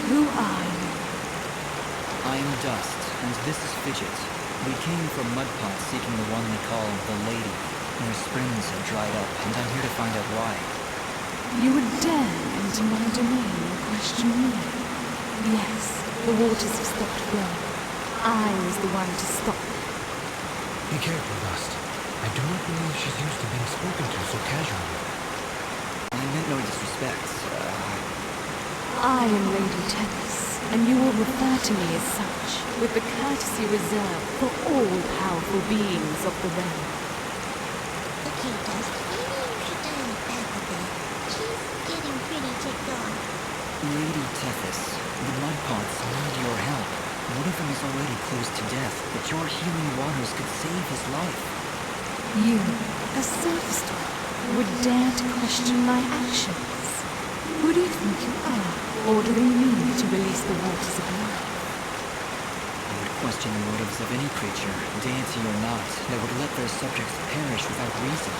Who are you? I am Dust, and this is Fidget. We came from Mudpot seeking the one they call the Lady. Her springs have dried up, and I'm here to find out why. You would dare enter my domain and question me? Yes, the waters have stopped flowing. I was the one to stop them. Be careful, Dust. I do not believe she's used to being spoken to so casually. I meant no disrespect. I am Lady Tethys, and you will refer to me as such, with the courtesy reserved for all powerful beings of the realm. Okay, Dust, maybe you should dial it back a bit. She's getting pretty ticked off. Lady Tethys, the Mudpots need your help. One of them is already close to death, but your healing waters could save his life. You, a surface dweller, would dare to question my actions? Who do you think you are, ordering me to release the waters of life? I would question the motives of any creature, deity or not, that would let their subjects perish without reason.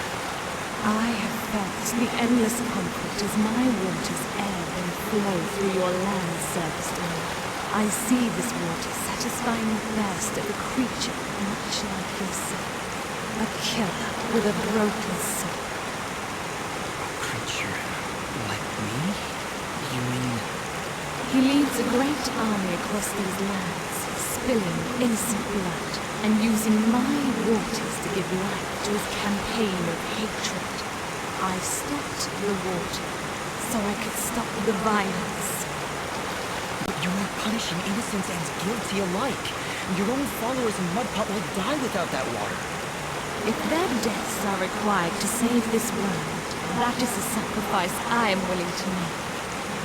I have felt the endless conflict as my waters ebb and flow through your land's surface dweller. I see this water satisfying the thirst of a creature much like yourself. A killer with a broken soul. A creature like me? You mean... He leads a great army across these lands, spilling innocent blood, and using my waters to give life to his campaign of hatred. I stopped the water, so I could stop the violence. But you're punishing innocents and guilty alike. Your own followers in Mudpot will die without that water. If their deaths are required to save this world, that is a sacrifice I am willing to make.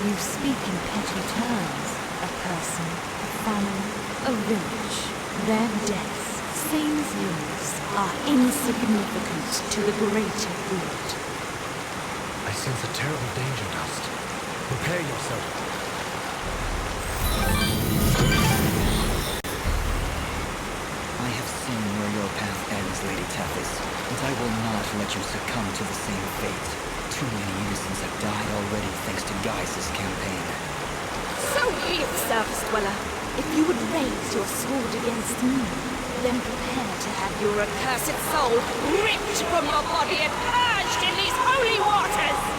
You speak in petty terms. A person, a family, a village. Their deaths, same as yours, are insignificant to the greater good. I sense a terrible danger, Dust. Prepare yourself. I have seen where your path ends, Lady Tethys, and I will not let you succumb to the same fate. Too many innocents have died already thanks to Gaius' campaign. So be it, surface dweller. If you would raise your sword against me, then prepare to have your accursed soul ripped from your body and purged in these holy waters!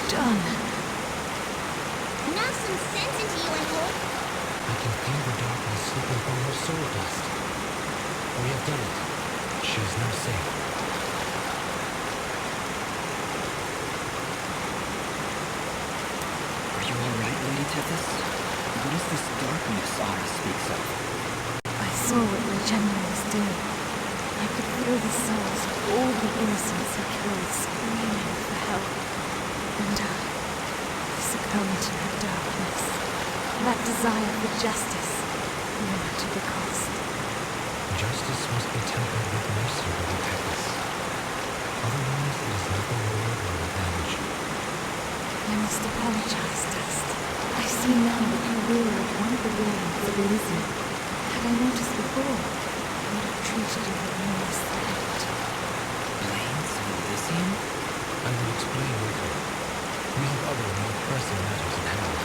done? Knock some sense into you, I hope. I can feel the darkness slipping from her soul dust. We have done it. She is now safe. Are you alright, Lady Tethys? What is this darkness Ara speaks of? I saw what the general was doing. I could feel the souls of all the innocents he killed screaming for help. And I succumbed to that darkness, that desire for justice, no matter the cost. Justice must be tempered with mercy, Lady Tethys. Otherwise, it is nothing more than revenge. I must apologize, Dust. I see now that you wielded one of the blades of Elysian. Had I noticed before, I would have treated you with more respect. Blades of Elysian? I will explain later. We have other more pressing matters at hand.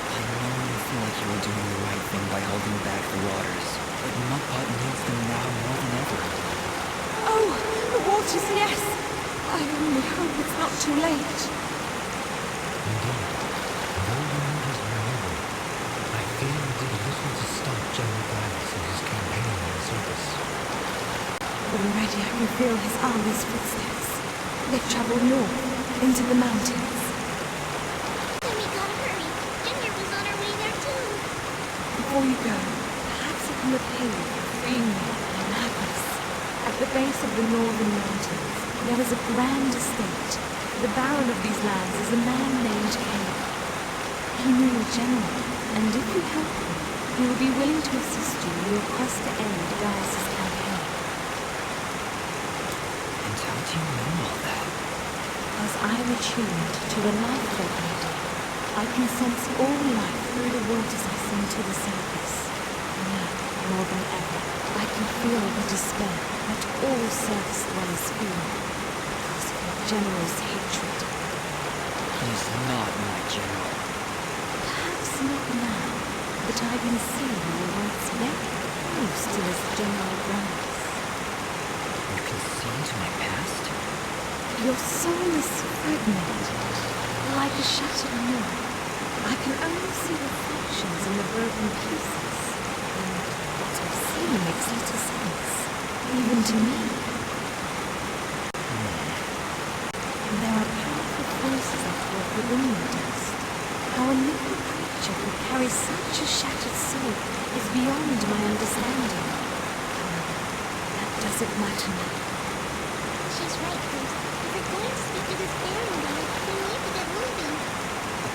I know you feel like you are doing the right thing by holding back the waters, but Mudpot needs them now more than ever. Oh, the waters, yes! I only hope it's not too late. Indeed, though your motives were noble, I fear you did little to stop General Gaius in his campaign on the surface. Already I can feel his army's footsteps. They've traveled north, into the mountains. Then we gotta hurry. Ginger was on her way there too. Before you go, perhaps I can repay you for freeing me by madness. At the base of the northern mountains, there is a grand estate. The baron of these lands is a man named Cain. He knew the general, and if you help him, he will be willing to assist you in your quest to end Gaius' campaign. And how do you know all that? Because I am attuned to the life form I do. I can sense all life through the waters I send to the surface. Now, more than ever, I can feel the despair that all surface dwellers feel because of your general's hatred. He is not my general. Perhaps not now, but I can see you were once very close to this General Gaius. You can see into my past? Your soul is fragmented, like a shattered mirror. I can only see reflections in the broken pieces, and what I see makes little sense, even to me. There are powerful forces at work within the dust. How a living creature could carry such a shattered soul is beyond my understanding. However, that doesn't matter now. She's right, Bruce. If we're going to speak to this Baron guy, we need to get moving.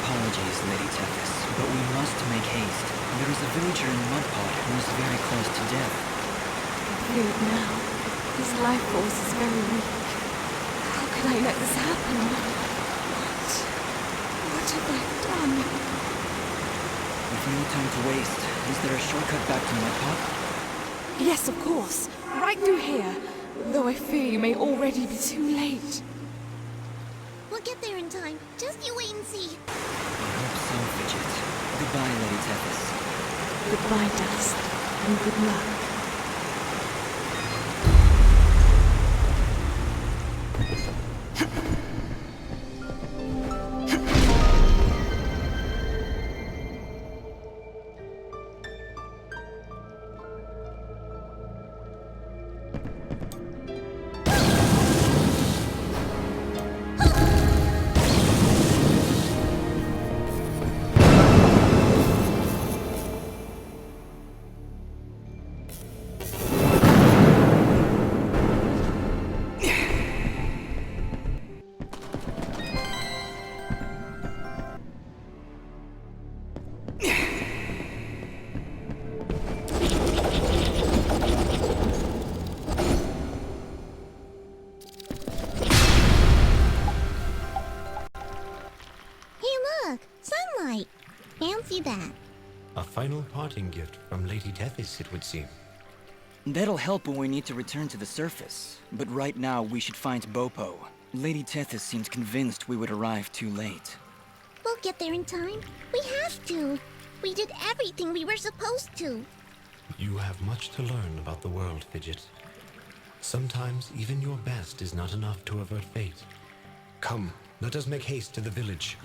Apologies, Lady Tethys, but we must make haste. There is a villager in Mudpot who is very close to death. I feel it now. His life force is very weak. How could I let this happen? What have I done? We've no time to waste. Is there a shortcut back to Mudpot? Yes, of course. Right through here. Though I fear you may already be too late. We'll get there in time. Just you wait and see. I hope so, Fidget. Goodbye, Lady Tethys. Goodbye, Dust, and good luck. Sunlight. Fancy that. A final parting gift from Lady Tethys, it would seem. That'll help when we need to return to the surface. But right now, we should find Bopo. Lady Tethys seems convinced we would arrive too late. We'll get there in time. We have to. We did everything we were supposed to. You have much to learn about the world, Fidget. Sometimes even your best is not enough to avert fate. Come, Let us make haste to the village.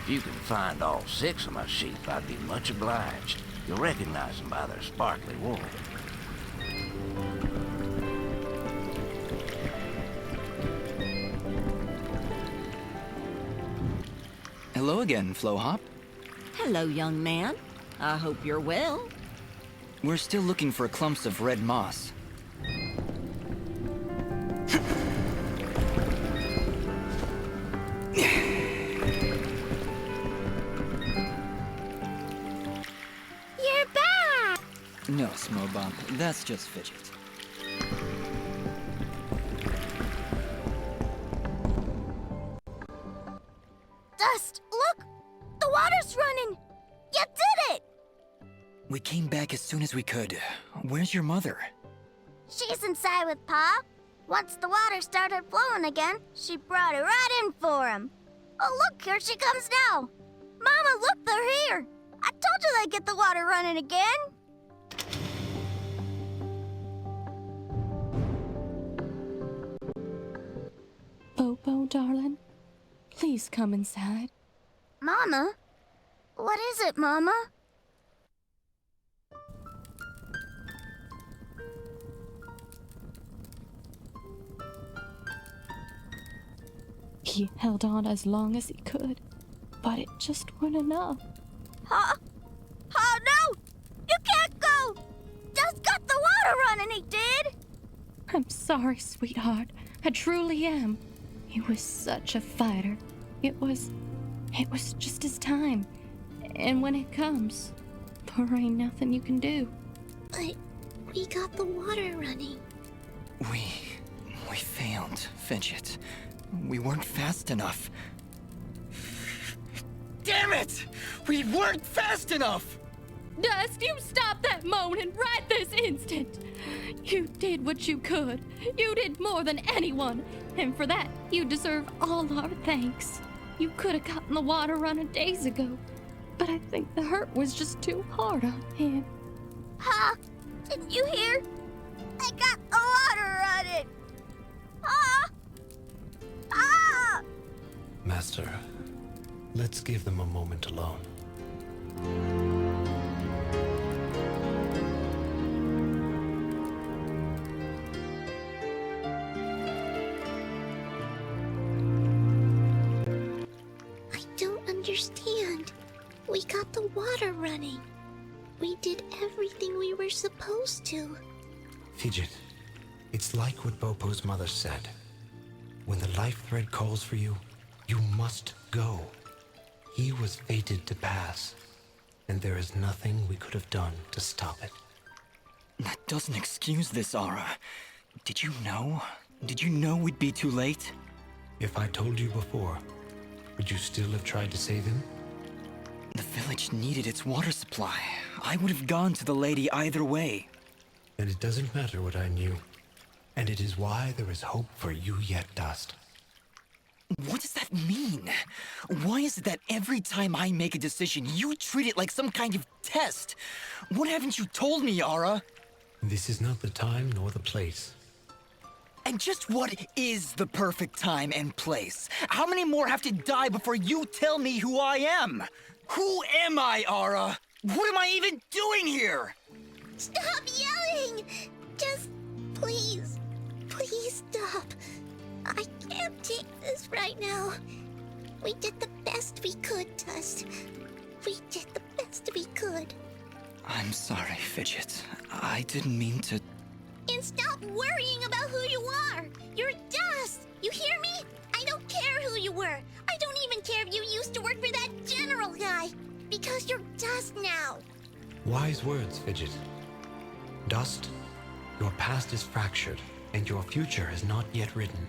If you can find all 6 of my sheep, I'd be much obliged. You'll recognize them by their sparkly wool. Hello again, Flowhop. Hello, young man. I hope you're well. We're still looking for clumps of red moss. You're back! No, Smobomb, that's just Fidget. Dust, look! The water's running! You did it! We came back as soon as we could. Where's your mother? She's inside with Pa. Once the water started flowing again, she brought it right in for him. Oh, look, here she comes now. Mama, look, they're here. I told you they'd get the water running again. Bobo, darling, please come inside. Mama? What is it, Mama? He held on as long as he could, but it just wasn't enough. Huh? Oh, no! You can't go! Just got the water running, he did! I'm sorry, sweetheart. I truly am. He was such a fighter. It was just his time. And when it comes, there ain't nothing you can do. But we got the water running. We failed, Fidget. We weren't fast enough. Damn it! We weren't fast enough! Dust, you stop that moaning right this instant! You did what you could. You did more than anyone. And for that, you deserve all our thanks. You could have gotten the water running days ago. But I think the hurt was just too hard on him. Huh? Did you hear? I got the water running! Ah! Ah! Master, let's give them a moment alone. I don't understand. We got the water running. We did everything we were supposed to. Fidget, it's like what Bopo's mother said. When the life thread calls for you, you must go. He was fated to pass, and there is nothing we could have done to stop it. That doesn't excuse this, Aura. Did you know? Did you know we'd be too late? If I told you before, would you still have tried to save him? The village needed its water supply. I would have gone to the lady either way. And it doesn't matter what I knew. And it is why there is hope for you yet, Dust. What does that mean? Why is it that every time I make a decision, you treat it like some kind of test? What haven't you told me, Yara? This is not the time nor the place. And just what is the perfect time and place? How many more have to die before you tell me who I am? Who am I, Ara? What am I even doing here? Stop yelling! Just please, please stop. I can't take this right now. We did the best we could, Dust. We did the best we could. I'm sorry, Fidget. I didn't mean to... And stop worrying about who you are. You're Dust. You hear me? I don't care who you were. I don't even care if you used to work for that general guy. Because you're Dust now. Wise words, Fidget. Dust, your past is fractured, and your future is not yet written.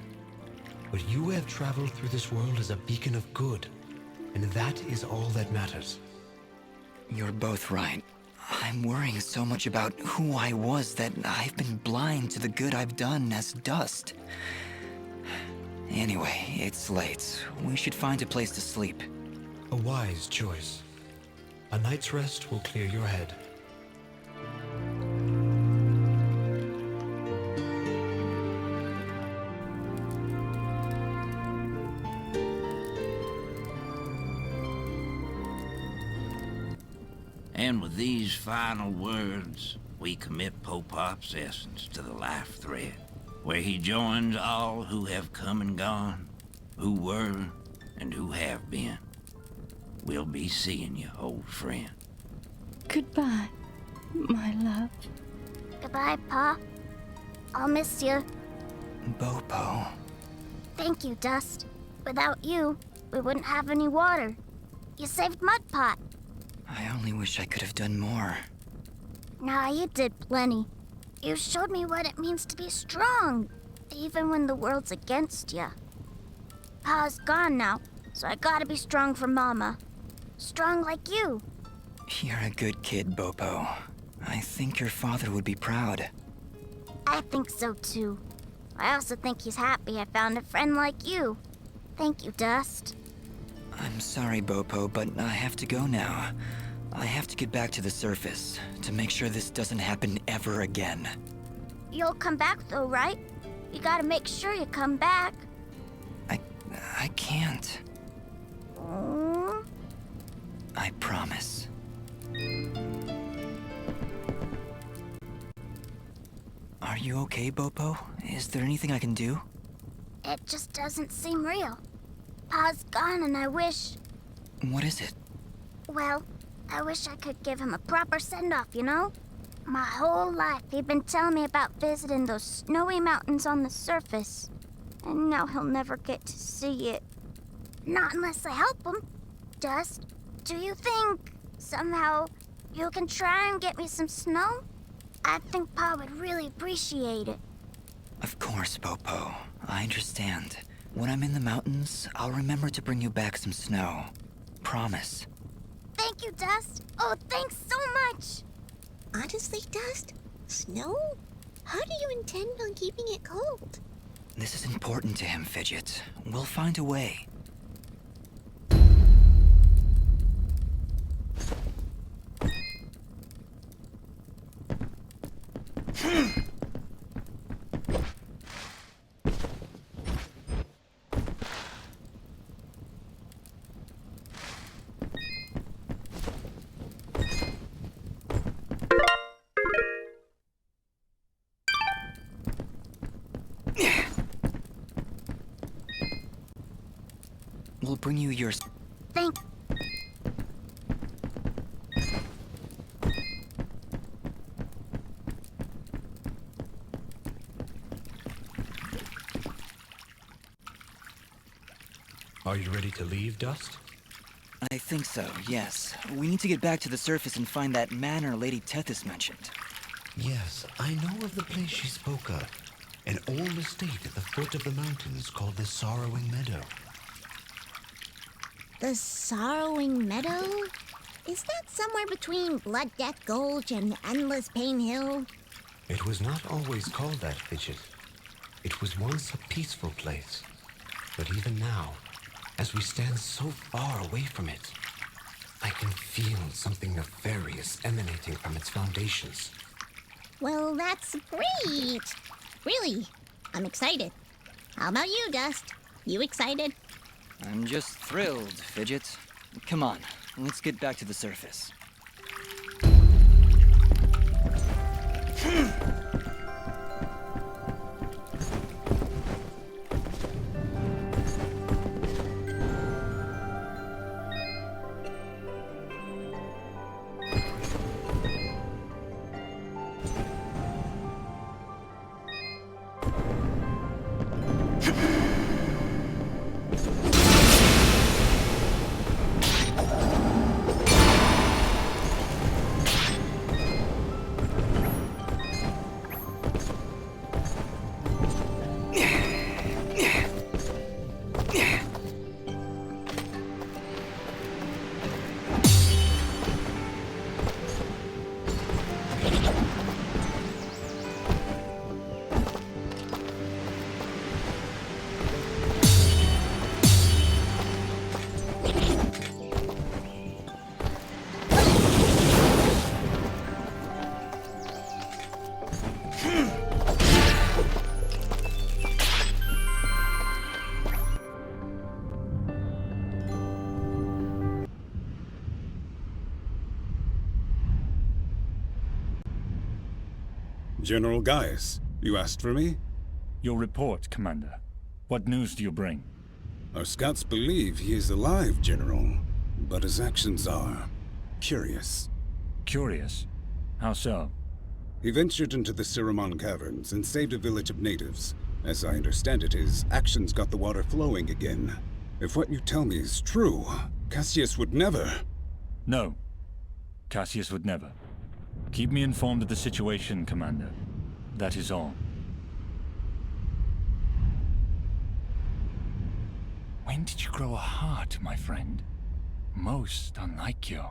But you have traveled through this world as a beacon of good, and that is all that matters. You're both right. I'm worrying so much about who I was that I've been blind to the good I've done as Dust. Anyway, it's late. We should find a place to sleep. A wise choice. A night's rest will clear your head. And with these final words, we commit Popop's essence to the life thread, where he joins all who have come and gone, who were and who have been. We'll be seeing you, old friend. Goodbye, my love. Goodbye, Pa. I'll miss you. Bopo. Thank you, Dust. Without you, we wouldn't have any water. You saved Mudpot. I only wish I could have done more. Nah, you did plenty. You showed me what it means to be strong, even when the world's against you. Pa's gone now, so I gotta be strong for Mama. Strong like you. You're a good kid, Bopo. I think your father would be proud. I think so too. I also think he's happy I found a friend like you. Thank you, Dust. I'm sorry, Bopo, but I have to go now. I have to get back to the surface to make sure this doesn't happen ever again. You'll come back though, right? You gotta make sure you come back. I can't. Oh. I promise. Are you okay, Bopo? Is there anything I can do? It just doesn't seem real. Pa's gone and I wish... What is it? Well, I wish I could give him a proper send-off, you know? My whole life he'd been telling me about visiting those snowy mountains on the surface. And now he'll never get to see it. Not unless I help him. Dust, do you think, somehow, you can try and get me some snow? I think Pa would really appreciate it. Of course, Bopo. I understand. When I'm in the mountains, I'll remember to bring you back some snow. Promise. Thank you, Dust. Oh, thanks so much. Honestly, Dust? Snow? How do you intend on keeping it cold? This is important to him, Fidget. We'll find a way. We'll bring you your... Thank... Are you ready to leave, Dust? I think so, yes. We need to get back to the surface and find that manor Lady Tethys mentioned. Yes, I know of the place she spoke of. An old estate at the foot of the mountains called the Sorrowing Meadow. The Sorrowing Meadow? Is that somewhere between Blood Death Gulch and Endless Pain Hill? It was not always called that, Fidget. It was once a peaceful place. But even now, as we stand so far away from it, I can feel something nefarious emanating from its foundations. Well, that's great. Really, I'm excited. How about you, Dust? You excited? I'm just thrilled, Fidget. Come on, let's get back to the surface. General Gaius, you asked for me? Your report, Commander. What news do you bring? Our scouts believe he is alive, General, but his actions are curious. Curious? How so? He ventured into the Siramon caverns and saved a village of natives. As I understand it, his actions got the water flowing again. If what you tell me is true, Cassius would never... No. Cassius would never. Keep me informed of the situation, Commander. That is all. When did you grow a heart, my friend? Most unlike you.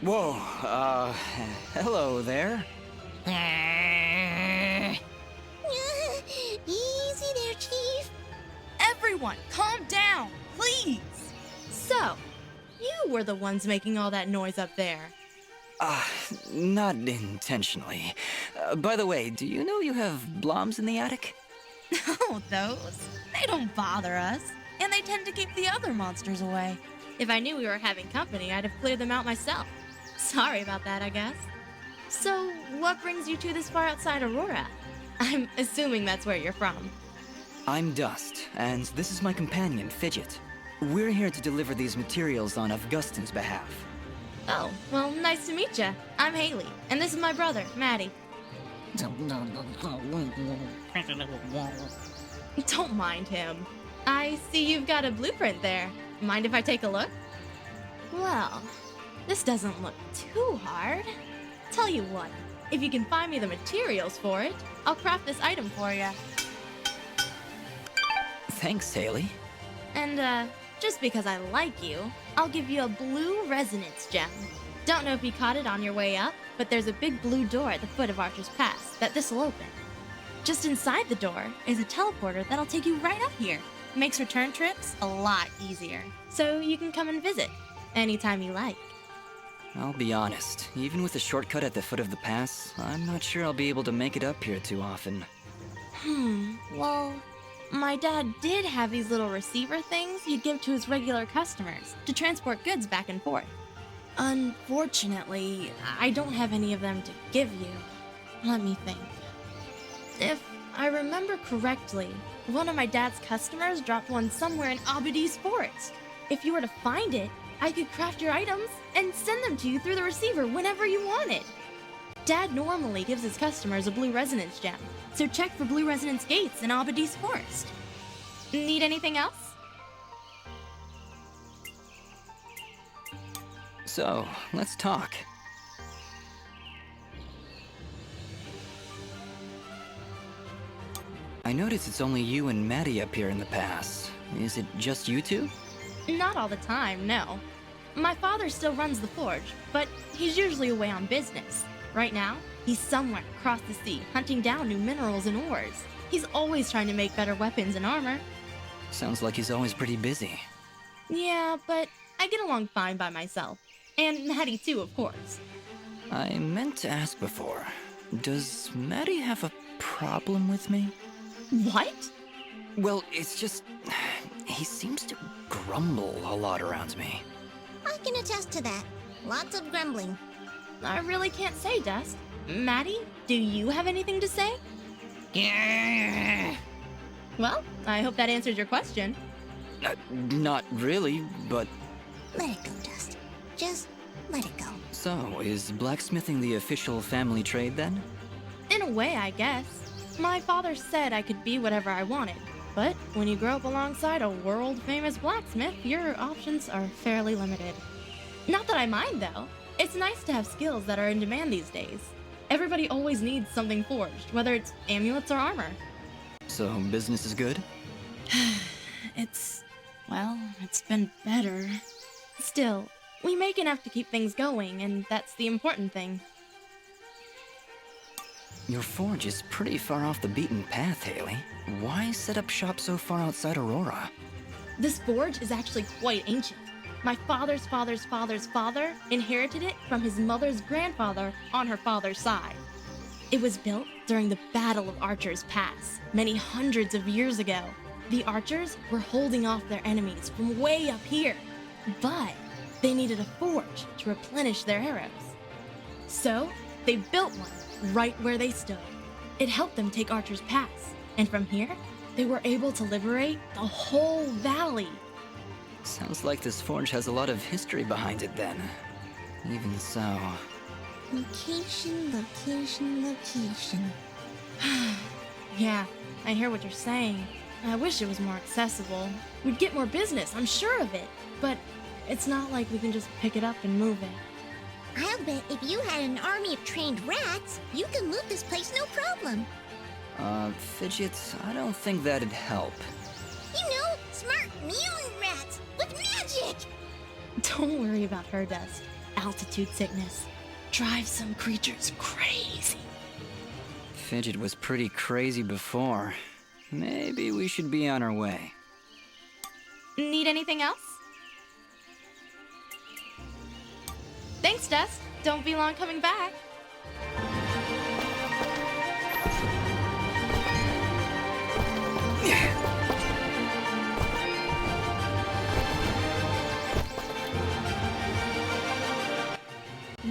Whoa, hello there. Easy there, Chief. Everyone, calm down, please. So, you were the ones making all that noise up there. Not intentionally. By the way, do you know you have bloms in the attic? Oh, those? They don't bother us. And they tend to keep the other monsters away. If I knew we were having company, I'd have cleared them out myself. Sorry about that, I guess. So, what brings you two this far outside Aurora? I'm assuming that's where you're from. I'm Dust, and this is my companion, Fidget. We're here to deliver these materials on Augustin's behalf. Oh, well, nice to meet ya. I'm Haley, and this is my brother, Maddie. Don't mind him. I see you've got a blueprint there. Mind if I take a look? Well, this doesn't look too hard. Tell you what, if you can find me the materials for it, I'll craft this item for you. Thanks, Haley. And, just because I like you, I'll give you a blue resonance gem. Don't know if you caught it on your way up, but there's a big blue door at the foot of Archer's Pass that this'll open. Just inside the door is a teleporter that'll take you right up here. Makes return trips a lot easier. So you can come and visit anytime you like. I'll be honest, even with a shortcut at the foot of the pass, I'm not sure I'll be able to make it up here too often. Well, my dad did have these little receiver things he'd give to his regular customers to transport goods back and forth. Unfortunately, I don't have any of them to give you. Let me think. If I remember correctly, one of my dad's customers dropped one somewhere in Abadi's forest. If you were to find it, I could craft your items and send them to you through the receiver whenever you wanted. Dad normally gives his customers a blue resonance gem, so check for blue resonance gates in Abadi's forest. Need anything else? So, let's talk. I notice it's only you and Maddie up here in the pass. Is it just you two? Not all the time, no. My father still runs the forge, but he's usually away on business. Right now, he's somewhere across the sea hunting down new minerals and ores. He's always trying to make better weapons and armor. Sounds like he's always pretty busy. Yeah, but I get along fine by myself. And Maddie too, of course. I meant to ask before. Does Maddie have a problem with me? What? Well, it's just... he seems to grumble a lot around me. I can attest to that. Lots of grumbling. I really can't say, Dust. Maddie, do you have anything to say? Yeah. Well, I hope that answers your question. Not really, but... Let it go, Dust. Just let it go. So, is blacksmithing the official family trade then? In a way, I guess. My father said I could be whatever I wanted. But when you grow up alongside a world-famous blacksmith, your options are fairly limited. Not that I mind, though. It's nice to have skills that are in demand these days. Everybody always needs something forged, whether it's amulets or armor. So, business is good? It's been better. Still, we make enough to keep things going, and that's the important thing. Your forge is pretty far off the beaten path, Haley. Why set up shop so far outside Aurora? This forge is actually quite ancient. My father's father's father's father inherited it from his mother's grandfather on her father's side. It was built during the Battle of Archer's Pass, many hundreds of years ago. The archers were holding off their enemies from way up here, but they needed a forge to replenish their arrows. So, they built one right where they stood. It helped them take Archer's Pass, and from here, they were able to liberate the whole valley. Sounds like this forge has a lot of history behind it then. Even so... Location, location, location. Yeah, I hear what you're saying. I wish it was more accessible. We'd get more business, I'm sure of it. But it's not like we can just pick it up and move it. I'll bet if you had an army of trained rats, you could loot this place no problem. Fidget, I don't think that'd help. You know, smart mutant rats with magic! Don't worry about her, Dust. altitude sickness. Drives some creatures crazy. Fidget was pretty crazy before. Maybe we should be on our way. Need anything else? Thanks, Dust. Don't be long coming back.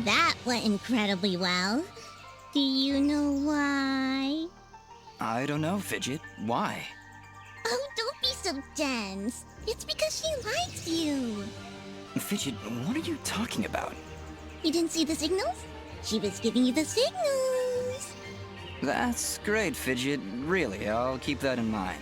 That went incredibly well. Do you know why? I don't know, Fidget. Why? Oh, don't be so dense. It's because she likes you. Fidget, what are you talking about? You didn't see the signals? She was giving you the signals. That's great, Fidget. Really, I'll keep that in mind.